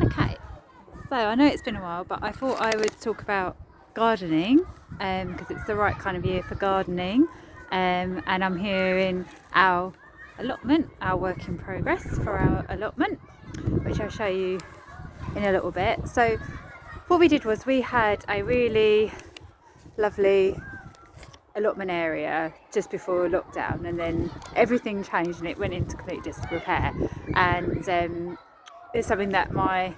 Okay, so I know it's been a while, but I thought I would talk about gardening because it's the right kind of year for gardening. And I'm here in our allotment, our work in progress for our allotment, which I'll show you in a little bit. So, what we did was we had a really lovely allotment area just before lockdown, and then everything changed and it went into complete disrepair. And it's something that my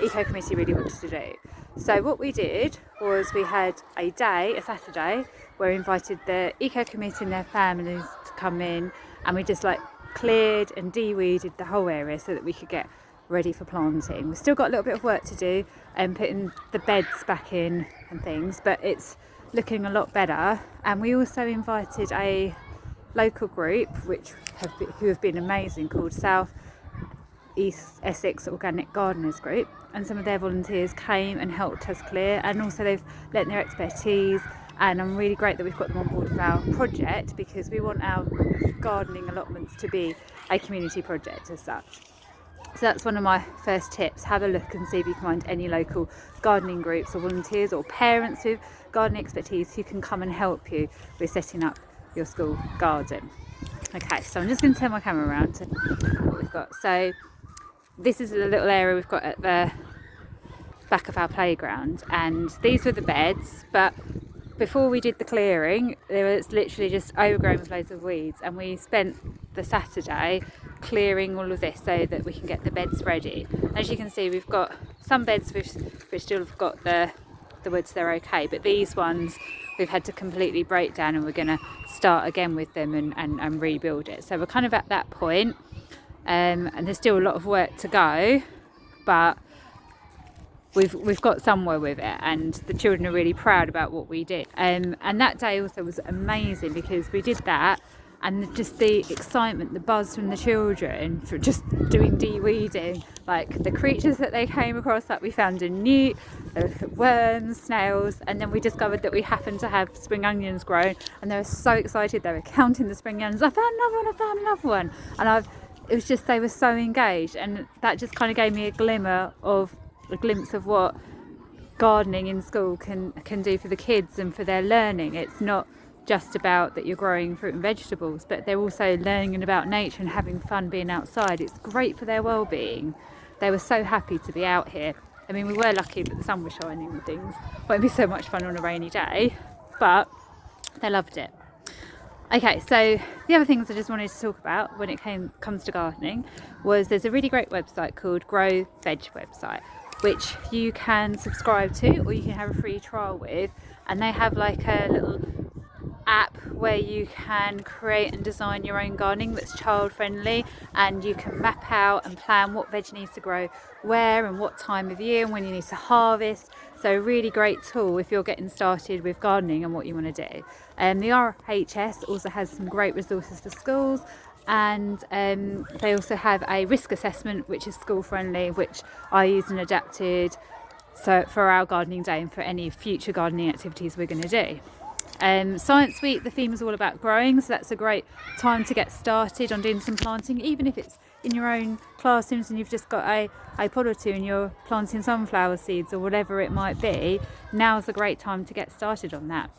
eco committee really wanted to do. So what we did was we had a Saturday, where we invited the eco committee and their families to come in, and we just like cleared and de-weeded the whole area so that we could get ready for planting. We've still got a little bit of work to do and putting the beds back in and things, but it's looking a lot better. And we also invited a local group who have been amazing, called South East Essex Organic Gardeners Group, and some of their volunteers came and helped us clear, and also they've lent their expertise, and I'm really great that we've got them on board with our project because we want our gardening allotments to be a community project as such. So that's one of my first tips. Have a look and see if you can find any local gardening groups or volunteers or parents with gardening expertise who can come and help you with setting up your school garden. Okay, so I'm just going to turn my camera around to what we've got. So this is a little area we've got at the back of our playground, and these were the beds, but before we did the clearing there was literally just overgrown with loads of weeds, and we spent the Saturday clearing all of this so that we can get the beds ready. As you can see, we've got some beds which still have got the woods, they're okay, but these ones we've had to completely break down, and we're going to start again with them and rebuild it. So we're kind of at that point, and there's still a lot of work to go, but we've got somewhere with it, and the children are really proud about what we did. And that day also was amazing because we did that, and just the excitement, the buzz from the children for just doing de-weeding, like the creatures that they came across that we found in newt, worms, snails, and then we discovered that we happened to have spring onions grown, and they were so excited. They were counting the spring onions. I found another one, and it was just, they were so engaged, and that just kind of gave me a glimpse of what gardening in school can do for the kids and for their learning. It's not just about that you're growing fruit and vegetables, but they're also learning about nature and having fun being outside. It's great for their well-being. They were so happy to be out here. I mean, we were lucky that the sun was shining and things. Won't be so much fun on a rainy day, but they loved it. Okay, so the other things I just wanted to talk about when it comes to gardening was there's a really great website called Grow Veg website, which you can subscribe to or you can have a free trial with, and they have like a little app where you can create and design your own gardening that's child friendly, and you can map out and plan what veg needs to grow where and what time of year and when you need to harvest. So a really great tool if you're getting started with gardening and what you want to do. The RHS also has some great resources for schools, and they also have a risk assessment which is school friendly, which I used and adapted so for our gardening day and for any future gardening activities we're going to do. Science Week, the theme is all about growing, so that's a great time to get started on doing some planting, even if it's in your own classrooms and you've just got a pod or two and you're planting sunflower seeds or whatever it might be. Now's a great time to get started on that.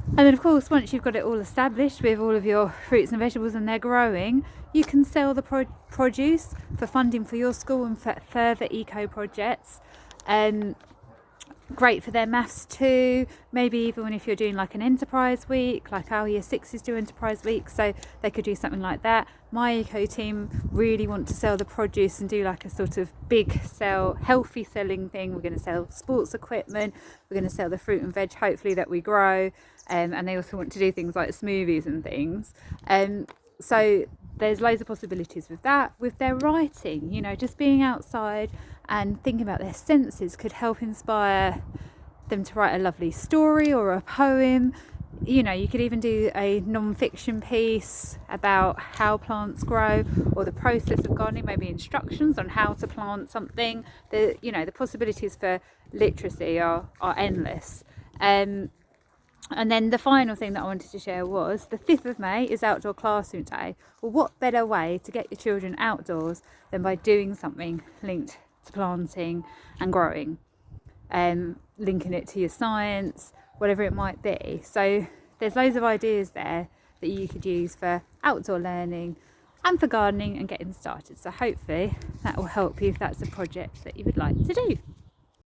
And then of course, once you've got it all established with all of your fruits and vegetables and they're growing, you can sell the produce for funding for your school and for further eco projects. Great for their maths too, maybe even if you're doing like an enterprise week, like our year sixes do enterprise week, so they could do something like that. My eco team really want to sell the produce and do like a sort of big healthy selling thing. We're going to sell sports equipment, we're going to sell the fruit and veg hopefully that we grow, and they also want to do things like smoothies and things. So there's loads of possibilities with that. With their writing, just being outside and thinking about their senses could help inspire them to write a lovely story or a poem. You could even do a non-fiction piece about how plants grow or the process of gardening, maybe instructions on how to plant something. The possibilities for literacy are endless. And then the final thing that I wanted to share was the 5th of May is Outdoor Classroom Day. Well, what better way to get your children outdoors than by doing something linked to planting and growing, linking it to your science, whatever it might be. So there's loads of ideas there that you could use for outdoor learning and for gardening and getting started. So hopefully that will help you if that's a project that you would like to do.